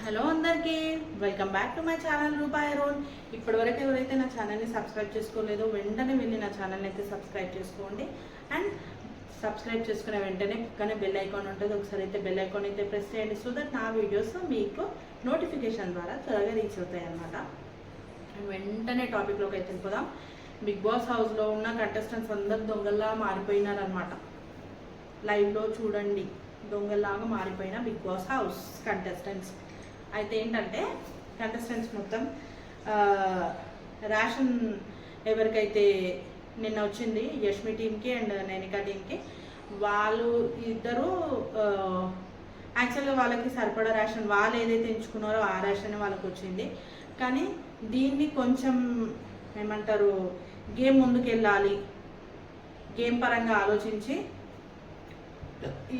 Hello అందరికీ welcome back to my channel రూపాయి road. ఇప్పటివరకు ఎవరైతే నా ఛానల్ని సబ్స్క్రైబ్ చేసుకోలేదో వెంటనే వెళ్ళి నా ఛానల్ని అయితే సబ్స్క్రైబ్ చేసుకోండి. అండ్ సబ్స్క్రైబ్ చేసుకునే వెంటనే పక్కనే బెల్ ఐకాన్ ఉంటుంది, ఒకసారి అయితే బెల్ ఐకాన్ అయితే ప్రెస్ చేయండి. సో దట్ నా వీడియోస్ మీకు నోటిఫికేషన్ ద్వారా త్వరగా రీచ్ అవుతాయి అన్నమాట. అండ్ వెంటనే టాపిక్లోకి అయితే వెళ్ళిపోదాం. బిగ్ బాస్ హౌస్లో ఉన్న కంటెస్టెంట్స్ అందరు దొంగల్లా మారిపోయినారనమాట. లైవ్లో చూడండి, దొంగల్లాగా మారిపోయిన బిగ్ బాస్ హౌస్ కంటెస్టెంట్స్. అయితే ఏంటంటే కంటెస్టెంట్స్ మొత్తం రేషన్ ఎవరికైతే నిన్న వచ్చింది యష్మి టీంకి అండ్ నైనికా టీంకి, వాళ్ళు ఇద్దరు యాక్చువల్గా వాళ్ళకి సరిపడా రేషన్ వాళ్ళు ఏదైతే ఎంచుకున్నారో ఆ రేషన్ వాళ్ళకి వచ్చింది. కానీ దీన్ని కొంచెం ఏమంటారు, గేమ్ ముందుకు వెళ్ళాలి, గేమ్ పరంగా ఆలోచించి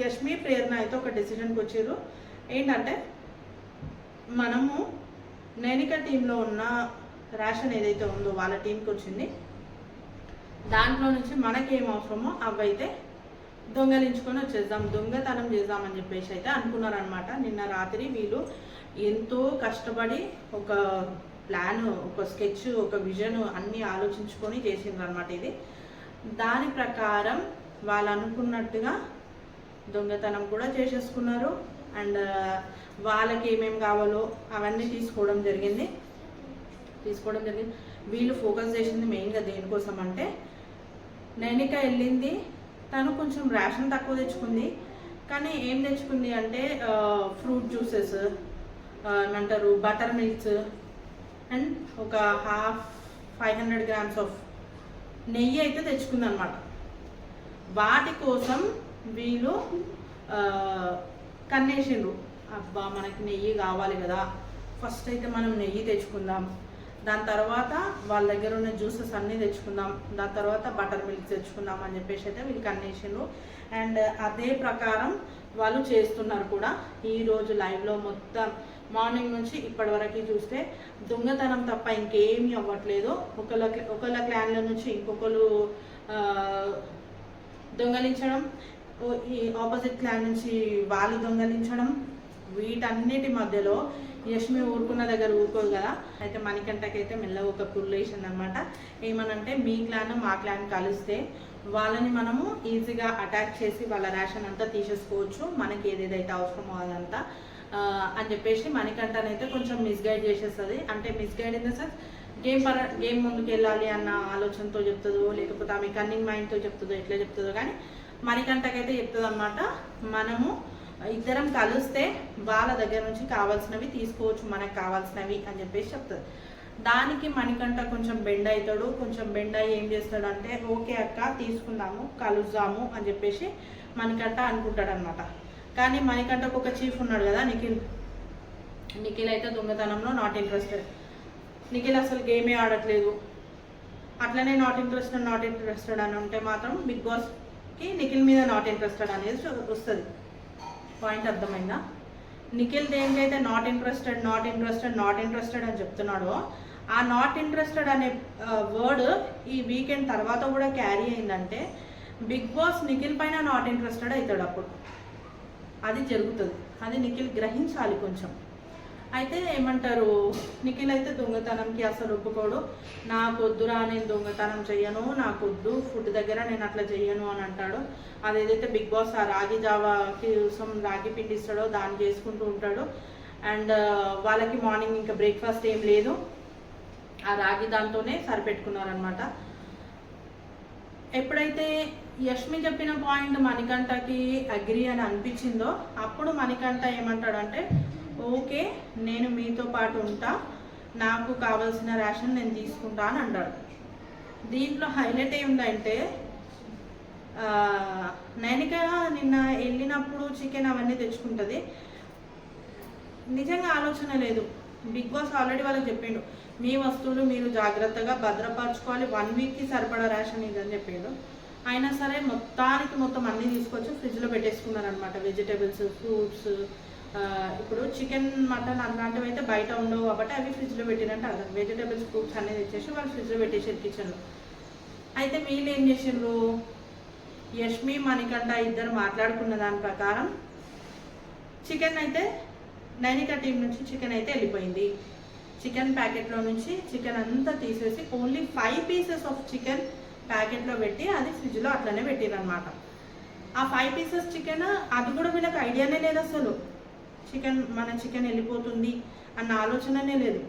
యష్మి ప్రేరణ అయితే ఒక డెసిషన్కి వచ్చారు. ఏంటంటే మనము నైనికా టీంలో ఉన్న రేషన్ ఏదైతే ఉందో వాళ్ళ టీంకి వచ్చింది, దాంట్లో నుంచి మనకేం అవసరమో అవైతే దొంగలించుకొని వచ్చేద్దాం, దొంగతనం చేద్దామని చెప్పేసి అయితే అనుకున్నారనమాట. నిన్న రాత్రి వీళ్ళు ఎంతో కష్టపడి ఒక ప్లాన్, ఒక స్కెచ్, ఒక విజన్ అన్నీ ఆలోచించుకొని చేసిండ్రనమాట. ఇది దాని ప్రకారం వాళ్ళు అనుకున్నట్టుగా దొంగతనం కూడా చేసేసుకున్నారు. అండ్ వాళ్ళకి ఏమేమి కావాలో అవన్నీ తీసుకోవడం జరిగింది. వీళ్ళు ఫోకస్ చేసింది మెయిన్గా దేనికోసం అంటే, నైనిక వెళ్ళింది, తను కొంచెం రేషన్ తక్కువ తెచ్చుకుంది. కానీ ఏం తెచ్చుకుంది అంటే ఫ్రూట్ జ్యూసెస్ ఏమంటారు, బటర్ మిల్క్స్ అండ్ ఒక 500 grams ఆఫ్ నెయ్యి అయితే తెచ్చుకుంది అనమాట. వాటి కోసం వీళ్ళు కన్నేసిండ్రు. అబ్బా మనకి నెయ్యి కావాలి కదా, ఫస్ట్ అయితే మనం నెయ్యి తెచ్చుకుందాం, దాని తర్వాత వాళ్ళ దగ్గర ఉన్న జ్యూసెస్ అన్నీ తెచ్చుకుందాం, దాని తర్వాత బటర్ మిల్క్ తెచ్చుకుందాం అని చెప్పేసి అయితే వీళ్ళు కన్నేసిండ్రు. అండ్ అదే ప్రకారం వాళ్ళు చేస్తున్నారు కూడా. ఈరోజు లైవ్లో మొత్తం మార్నింగ్ నుంచి ఇప్పటి వరకు చూస్తే దొంగతనం తప్ప ఇంకేమీ అవ్వట్లేదు. ఒకళ్ళ క్లాన్ల నుంచి ఇంకొకరు దొంగలించడం, ఈ ఆపోజిట్ క్లాన్ నుంచి వాళ్ళు దొంగలించడం, వీటన్నిటి మధ్యలో యష్మి ఊరుకున్న దగ్గర ఊరుకోదు కదా. అయితే మణికంఠకి అయితే మెల్లగా ఒక పుల్లేషన్ అనమాట. ఏమనంటే, మీ క్లాన్ మా క్లాన్ కలిస్తే వాళ్ళని మనము ఈజీగా అటాక్ చేసి వాళ్ళ రేషన్ అంతా తీసేసుకోవచ్చు, మనకి ఏదేదైతే అవసరమో అదంతా అని చెప్పేసి మణికంఠనైతే కొంచెం మిస్గైడ్ చేసేస్తుంది. అంటే misguide in the sense game ముందుకు వెళ్ళాలి అన్న ఆలోచనతో చెప్తుందో, లేకపోతే ఆమె కన్నింగ్ మైండ్తో చెప్తుందో, ఎట్లా చెప్తుందో కానీ మణికంఠకైతే చెప్తుంది అనమాట, మనము ఇద్దరం కలిస్తే వాళ్ళ దగ్గర నుంచి కావాల్సినవి తీసుకోవచ్చు, మనకు కావాల్సినవి అని చెప్పేసి చెప్తుంది. దానికి మణికంఠ కొంచెం బెండ్ అవుతాడు. కొంచెం బెండ్ అయ్యి ఏం చేస్తాడు అంటే, ఓకే అక్క తీసుకుందాము, కలుద్దాము అని చెప్పేసి మణికంఠ అనుకుంటాడు అనమాట. కానీ మణికంఠకు ఒక చీఫ్ ఉన్నాడు కదా, నిఖిల్ అయితే దొంగతనంలో నాట్ ఇంట్రెస్టెడ్. నిఖిల్ అసలు గేమే ఆడట్లేదు. అట్లనే నాట్ ఇంట్రెస్టెడ్ అని ఉంటే మాత్రం బిగ్ బాస్కి నిఖిల్ మీద నాట్ ఇంట్రెస్టెడ్ అనేది వస్తుంది. పాయింట్ అర్థమైందా? నిఖిల్ దేనికైతే నాట్ ఇంట్రెస్టెడ్ అని చెప్తున్నాడో, ఆ నాట్ ఇంట్రెస్టెడ్ అనే వర్డ్ ఈ వీకెండ్ తర్వాత కూడా క్యారీ అయిందంటే బిగ్ బాస్ నిఖిల్ పైన నాట్ ఇంట్రెస్టెడ్ అవుతాడు. అప్పుడు అది జరుగుతుంది. అది నిఖిల్ గ్రహించాలి కొంచెం. అయితే ఏమంటారు, నిఖిల్ అయితే దొంగతనంకి అసలు ఒప్పుకోడు. నాకొద్దురా, నేను దొంగతనం చెయ్యను, నాకొద్దు, ఫుడ్ దగ్గర నేను అట్లా చెయ్యను అని అంటాడు. అదేదైతే బిగ్ బాస్ ఆ రాగి జావాకి కోసం రాగి పిండి ఇస్తాడో దాన్ని చేసుకుంటూ ఉంటాడు. అండ్ వాళ్ళకి మార్నింగ్ ఇంకా బ్రేక్ఫాస్ట్ ఏం లేదు, ఆ రాగి దాంతోనే సరిపెట్టుకున్నారనమాట. ఎప్పుడైతే యష్మి చెప్పిన పాయింట్ మణికంఠకి అగ్రి అని అనిపించిందో, అప్పుడు మణికంఠ ఏమంటాడంటే, ఓకే నేను మీతో పాటు ఉంటా, నాకు కావాల్సిన రేషన్ నేను తీసుకుంటా అని అంటాడు. దీంట్లో హైలైట్ ఏముందంటే, నైనిక నిన్న వెళ్ళినప్పుడు చికెన్ అవన్నీ తెచ్చుకుంటుంది. నిజంగా ఆలోచన లేదు. బిగ్ బాస్ ఆల్రెడీ వాళ్ళకి చెప్పిండు, మీ వస్తువులు మీరు జాగ్రత్తగా భద్రపరచుకోవాలి, 1 వీక్కి సరిపడా రేషన్ ఇదని చెప్పిండు. అయినా సరే మొత్తం అన్నీ తీసుకొచ్చి ఫ్రిడ్జ్లో పెట్టేసుకున్నారనమాట. వెజిటేబుల్స్, ఫ్రూట్స్, ఇప్పుడు చికెన్, మటన్ అలాంటివి అయితే బయట ఉండవు కాబట్టి అవి ఫ్రిడ్జ్లో పెట్టినట్టు అర్థం. వెజిటేబుల్స్, ఫ్రూట్స్ అన్నీ తెచ్చేసి వాళ్ళు ఫ్రిడ్జ్లో పెట్టేసారు కిచెన్లో. అయితే వీళ్ళు ఏం చేసిండ్రు, యష్మి మణికంఠ ఇద్దరు మాట్లాడుకున్న దాని ప్రకారం చికెన్ అయితే నైనిక టీం నుంచి చికెన్ అయితే వెళ్ళిపోయింది. చికెన్ ప్యాకెట్లో నుంచి చికెన్ అంతా తీసేసి ఓన్లీ 5 పీసెస్ ఆఫ్ చికెన్ ప్యాకెట్లో పెట్టి అది ఫ్రిడ్జ్లో అట్లనే పెట్టిరనమాట. ఆ 5 పీసెస్ చికెన్ అది కూడా వీళ్ళకి ఐడియానే లేదు అసలు. మన చికెన్ వెళ్ళిపోతుంది అన్న ఆలోచననే లేదు.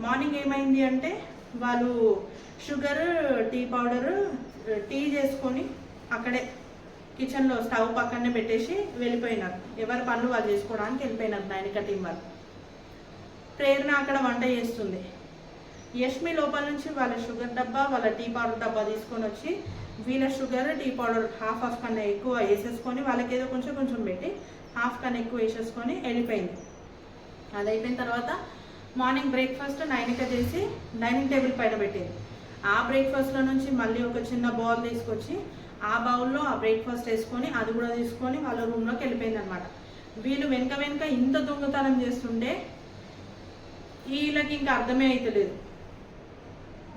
మార్నింగ్ ఏమైంది అంటే వాళ్ళు షుగర్, టీ పౌడర్, టీ చేసుకొని అక్కడే కిచెన్లో స్టవ్ పక్కనే పెట్టేసి వెళ్ళిపోయినారు. ఎవరి పనులు వాళ్ళు చేసుకోవడానికి వెళ్ళిపోయినారు నైనిక టీం వాళ్ళు. ప్రేరణ అక్కడ వంట చేస్తుంది. యష్మి లోపల నుంచి వాళ్ళ షుగర్ డబ్బా, వాళ్ళ టీ పౌడర్ డబ్బా తీసుకొని వచ్చి వీళ్ళ షుగర్, టీ పౌడర్ హాఫ్ కన్నా ఎక్కువ వేసేసుకొని వాళ్ళకి ఏదో కొంచెం పెట్టి హాఫ్ కన్నా ఎక్కువ వేసేసుకొని వెళ్ళిపోయింది. అది అయిపోయిన తర్వాత మార్నింగ్ బ్రేక్ఫాస్ట్ నైనిక చేసి డైనింగ్ టేబుల్ పైన పెట్టింది. ఆ బ్రేక్ఫాస్ట్లో నుంచి మళ్ళీ ఒక చిన్న బౌల్ తీసుకొచ్చి ఆ బౌల్లో ఆ బ్రేక్ఫాస్ట్ వేసుకొని అది కూడా తీసుకొని వాళ్ళ రూమ్లోకి వెళ్ళిపోయింది అనమాట. వీళ్ళు వెనక ఇంత దొంగతనం చేస్తుంటే వీళ్ళకి ఇంకా అర్థమే అవుతలేదు.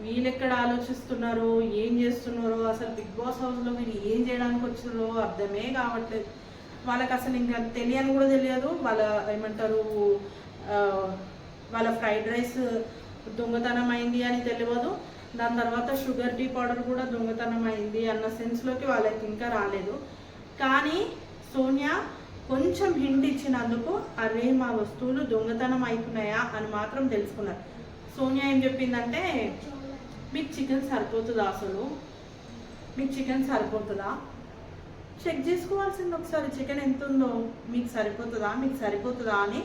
వీళ్ళు ఎక్కడ ఆలోచిస్తున్నారో, ఏం చేస్తున్నారో, అసలు బిగ్ బాస్ హౌస్లో వీళ్ళు ఏం చేయడానికి వచ్చారో అర్థమే కావట్లేదు. వాళ్ళకి అసలు ఇంకా తెలియని కూడా తెలియదు. వాళ్ళ ఏమంటారు, వాళ్ళ ఫ్రైడ్ రైస్ దొంగతనం అయింది అని తెలియదు. దాని తర్వాత షుగర్, టీ పౌడర్ కూడా దొంగతనం అయింది అన్న సెన్స్లోకి వాళ్ళకి ఇంకా రాలేదు. కానీ సోనియా కొంచెం హింట్ ఇచ్చినందుకు అరే మా వస్తువులు దొంగతనం అవుతున్నాయా అని మాత్రం తెలుసుకున్నారు. సోనియా ఏం చెప్పిందంటే, మీకు చికెన్ సరిపోతుందా, అసలు మీకు చికెన్ సరిపోతుందా, చెక్ చేసుకోవాల్సింది ఒకసారి చికెన్ ఎంత ఉందో, మీకు సరిపోతుందా అని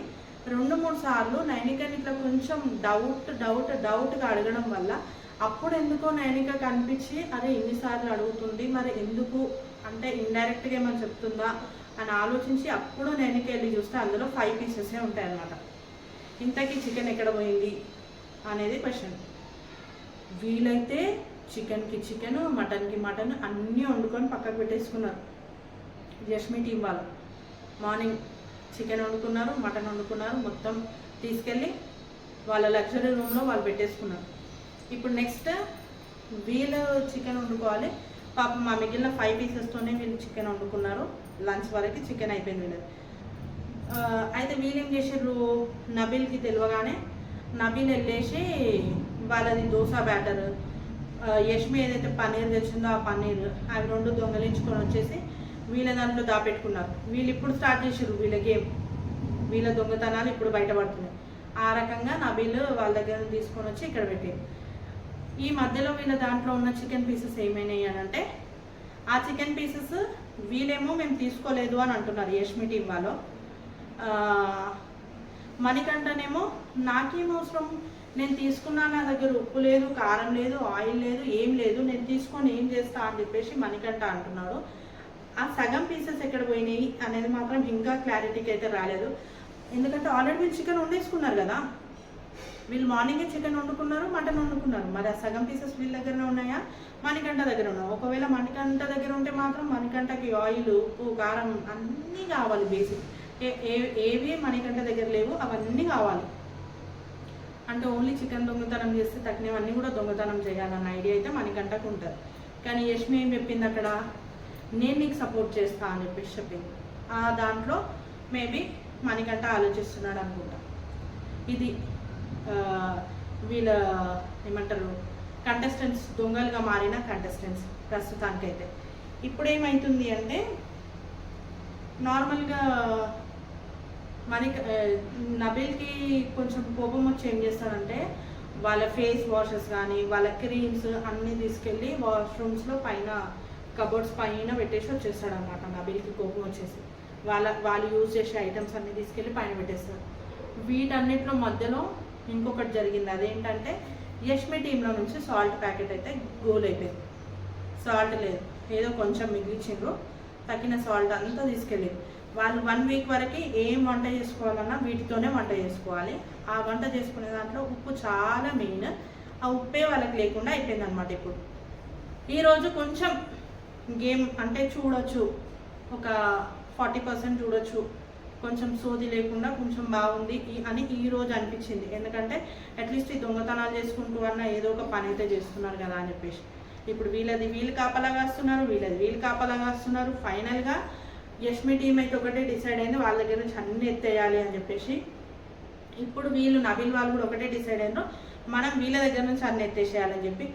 2-3 సార్లు నైనికని ఇట్లా కొంచెం డౌట్గా అడగడం వల్ల అప్పుడు ఎందుకో నైనిక కనిపించి అరే ఇన్నిసార్లు అడుగుతుంది, మరి ఎందుకు అంటే ఇండైరెక్ట్గా ఏమైనా చెప్తుందా అని ఆలోచించి అప్పుడు నైనిక వెళ్ళి చూస్తే అందులో 5 పీసెసే ఉంటాయి అన్నమాట. ఇంతకీ చికెన్ ఎక్కడ పోయింది అనేది క్వశ్చన్. వీలైతే చికెన్కి చికెన్, మటన్కి మటన్ అన్నీ వండుకొని పక్కకు పెట్టేసుకున్నారు. యష్మి టీం వాళ్ళు మార్నింగ్ చికెన్ వండుకున్నారు, మటన్ వండుకున్నారు, మొత్తం తీసుకెళ్ళి వాళ్ళ లగ్జరీ రూమ్లో వాళ్ళు పెట్టేసుకున్నారు. ఇప్పుడు నెక్స్ట్ వీళ్ళు చికెన్ వండుకోవాలి. పాపం మా మిగిలిన 5 పీసెస్తోనే వీళ్ళు చికెన్ వండుకున్నారు. లంచ్ వరకు చికెన్ అయిపోయింది వీళ్ళది. అయితే వీళ్ళు ఏం చేసారు, నబీల్కి తెలియగానే నబీల్ వెళ్ళేసి వాళ్ళది దోశ బ్యాటర్, యష్మి ఏదైతే పన్నీర్ తెచ్చిందో ఆ పన్నీర్ అవి 2 దొంగలించుకొని వచ్చేసి వీళ్ళ దాంట్లో దాపెట్టుకున్నారు. వీళ్ళు ఇప్పుడు స్టార్ట్ చేసారు వీళ్ళ గేమ్. వీళ్ళ దొంగతనాలు ఇప్పుడు బయటపడుతున్నాయి. ఆ రకంగా నబీల్ వాళ్ళ దగ్గర తీసుకొని వచ్చి ఇక్కడ పెట్టారు. ఈ మధ్యలో వీళ్ళ దాంట్లో ఉన్న చికెన్ పీసెస్ ఏమైనాయి అని అంటే, ఆ చికెన్ పీసెస్ వీళ్ళేమో మేము తీసుకోలేదు అని అంటున్నారు యష్మి టీం వాళ్ళు. మణికంఠనేమో నాకేం అవసరం, నేను తీసుకున్నా, నా దగ్గర ఉప్పు లేదు, కారం లేదు, ఆయిల్ లేదు, ఏం లేదు, నేను తీసుకొని ఏం చేస్తా అని చెప్పేసి మణికంఠ అంటున్నాడు. ఆ సగం పీసెస్ ఎక్కడ పోయినాయి అనేది మాత్రం ఇంకా క్లారిటీకి అయితే రాలేదు. ఎందుకంటే ఆల్రెడీ వీళ్ళు చికెన్ వండేసుకున్నారు కదా. వీళ్ళు మార్నింగే చికెన్ వండుకున్నారు, మటన్ వండుకున్నారు. మరి ఆ సగం పీసెస్ వీళ్ళ దగ్గరనే ఉన్నాయా, మణికంఠ దగ్గర ఉన్నాయా? ఒకవేళ మణికంఠ దగ్గర ఉంటే మాత్రం మణికంఠకి ఆయిల్, ఉప్పు, కారం అన్నీ కావాలి. బేసిక్ ఏవి మణికంఠ దగ్గర లేవు, అవన్నీ కావాలి. అంటే ఓన్లీ చికెన్ దొంగతనం చేస్తే తగ్గినవన్నీ కూడా దొంగతనం చేయాలన్న ఐడియా అయితే మణికంఠకు ఉంటుంది. కానీ యష్మి ఏం చెప్పింది అక్కడ, నేను నీకు సపోర్ట్ చేస్తా అని చెప్పేసి చెప్పింది. ఆ దాంట్లో మేబీ మణికంఠ ఆలోచిస్తున్నాడు అనుకుంటా. ఇది వీళ్ళ ఏమంటారు కంటెస్టెంట్స్, దొంగలుగా మారిన కంటెస్టెంట్స్ ప్రస్తుతానికైతే. ఇప్పుడు ఏమవుతుంది అంటే, నార్మల్గా నబీల్కి కొంచెం కోపం వచ్చి ఏం చేస్తారంటే, వాళ్ళ ఫేస్ వాషెస్ కానీ వాళ్ళ క్రీమ్స్ అన్నీ తీసుకెళ్ళి వాష్రూమ్స్లో పైన కబోర్డ్స్ పైన పెట్టేసి వచ్చేస్తాడు అనమాట. నబీల్కి కోపం వచ్చేసి వాళ్ళు యూజ్ చేసే ఐటమ్స్ అన్నీ తీసుకెళ్ళి పైన పెట్టేస్తారు. వీటన్నిటిలో మధ్యలో ఇంకొకటి జరిగింది. అదేంటంటే యష్మి టీంలో నుంచి సాల్ట్ ప్యాకెట్ అయితే గోల్ అయిపోయింది. సాల్ట్ లేదు, ఏదో కొంచెం మిగిలిచిండ్రు. తగిన సాల్ట్ అంతా తీసుకెళ్ళి వాళ్ళు 1 వీక్ వరకు ఏం వంట చేసుకోవాలన్నా వీటితోనే వంట చేసుకోవాలి. ఆ వంట చేసుకునే దాంట్లో ఉప్పు చాలా మెయిన్. ఆ ఉప్పే వాళ్ళకి లేకుండా అయిపోయింది అనమాట. ఇప్పుడు ఈరోజు కొంచెం గేమ్ అంటే చూడొచ్చు, ఒక 40% చూడొచ్చు, కొంచెం సోది లేకుండా కొంచెం బాగుంది అని ఈరోజు అనిపించింది. ఎందుకంటే అట్లీస్ట్ ఈ దొంగతనాలు చేసుకుంటూ అన్న ఏదో ఒక పని అయితే చేస్తున్నారు కదా అని చెప్పేసి. ఇప్పుడు వీళ్ళు కాపలాగా వస్తున్నారు, వీళ్ళు కాపలాగా వస్తున్నారు. ఫైనల్గా యష్మి టీం అయితే ఒకటే డిసైడ్ అయింది, వాళ్ళ దగ్గర నుంచి అన్ని ఎత్తేయాలి అని చెప్పేసి. ఇప్పుడు వీళ్ళు నబిల్ వాళ్ళు కూడా ఒకటే డిసైడ్ అయినారు, మనం వీళ్ళ దగ్గర నుంచి అన్ని ఎత్తేసేయాలని చెప్పి.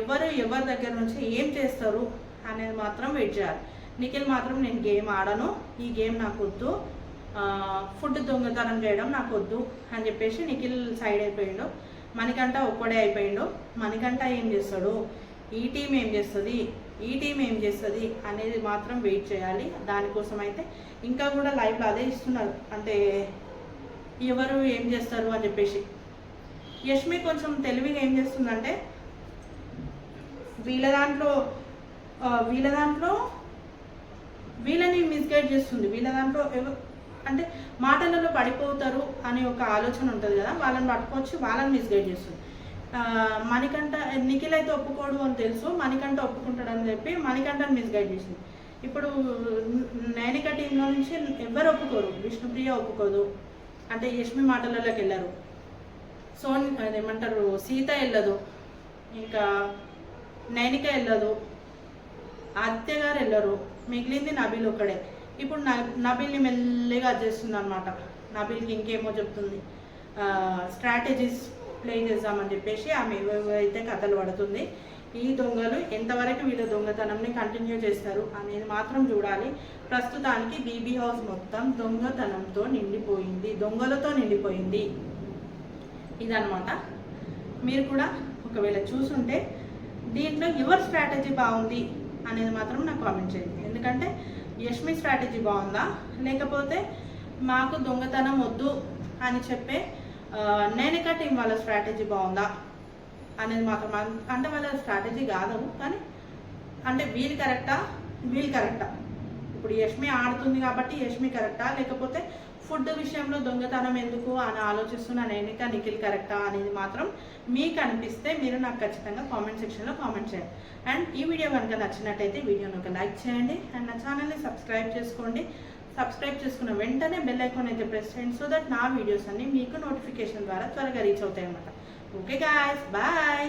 ఎవరి దగ్గర నుంచి ఏం చేస్తారు అనేది మాత్రం వెయిట్ చేయాలి. నిఖిల్ మాత్రం నేను గేమ్ ఆడను, ఈ గేమ్ నాకు వద్దు, ఫుడ్ దొంగతనం చేయడం నాకు వద్దు అని చెప్పేసి నిఖిల్ సైడ్ అయిపోయిండు. మణికంఠ ఒక్కడే అయిపోయిండు. మణికంఠ ఏం చేస్తాడు, ఈ టీం ఏం చేస్తుంది అనేది మాత్రం వెయిట్ చేయాలి. దానికోసం అయితే ఇంకా కూడా లైవ్లో అదే ఇస్తున్నారు, అంటే ఎవరు ఏం చేస్తారు అని చెప్పేసి. యష్మి కొంచెం తెలివిగా ఏం చేస్తుందంటే వీళ్ళ దాంట్లో వీళ్ళని మిస్గైడ్ చేస్తుంది. వీళ్ళ దాంట్లో అంటే మాటలలో పడిపోతారు అనే ఒక ఆలోచన ఉంటుంది కదా, వాళ్ళని పట్టుకొచ్చి వాళ్ళని మిస్గైడ్ చేస్తుంది. మణికంఠ నిఖిల్ అయితే ఒప్పుకోడు అని తెలుసు, మణికంఠ ఒప్పుకుంటాడని చెప్పి మణికంఠని మిస్గైడ్ చేసింది. ఇప్పుడు నైనిక టీంలో నుంచి ఎవరు ఒప్పుకోరు, విష్ణుప్రియ ఒప్పుకోదు, అంటే యష్మి మాటలలోకి వెళ్ళరు, అదేమంటారు సీత వెళ్ళదు, ఇంకా నైనిక వెళ్ళదు, ఆదిత్య గారు వెళ్ళరు, మిగిలింది నబిల్ ఒక్కడే. ఇప్పుడు నబిల్ని మెల్లిగా చేస్తుంది అనమాట. నబిల్కి ఇంకేమో చెప్తుంది, స్ట్రాటజీస్ ప్లే చేద్దామని చెప్పేసి ఆమె ఏవైతే కథలు పడుతుంది. ఈ దొంగలు ఎంతవరకు వీళ్ళ దొంగతనంని కంటిన్యూ చేస్తారు అనేది మాత్రం చూడాలి. ప్రస్తుతానికి బీబీ హౌస్ మొత్తం దొంగతనంతో నిండిపోయింది, దొంగలతో నిండిపోయింది. ఇదనమాట. మీరు కూడా ఒకవేళ చూసుంటే దీంట్లో ఎవరి స్ట్రాటజీ బాగుంది అనేది మాత్రం నాకు కామెంట్ చేయండి. ఎందుకంటే యష్మి స్ట్రాటజీ బాగుందా, లేకపోతే మాకు దొంగతనం వద్దు అని చెప్పే నైనిక టీం వాళ్ళ స్ట్రాటజీ బాగుందా అనేది మాత్రం. అంటే వాళ్ళ స్ట్రాటజీ కాదు కానీ అంటే వీళ్ళు కరెక్టా ఇప్పుడు యష్మి ఆడుతుంది కాబట్టి యష్మి కరెక్టా, లేకపోతే ఫుడ్ విషయంలో దొంగతనం ఎందుకు అని ఆలోచిస్తున్న నైనిక నిఖిల్ కరెక్టా అనేది మాత్రం మీకు అనిపిస్తే మీరు నాకు ఖచ్చితంగా కామెంట్ సెక్షన్లో కామెంట్ చేయండి. అండ్ ఈ వీడియో కనుక నచ్చినట్టయితే వీడియోని ఒక లైక్ చేయండి అండ్ నా ఛానల్ని సబ్స్క్రైబ్ చేసుకోండి. సబ్స్క్రైబ్ చేసుకున్న వెంటనే బెల్ ఐకాన్ అయితే ప్రెస్ చేయండి, సో దట్ నా వీడియోస్ అన్ని మీకు నోటిఫికేషన్ ద్వారా త్వరగా రీచ్ అవుతాయి అన్నమాట. Okay guys, bye.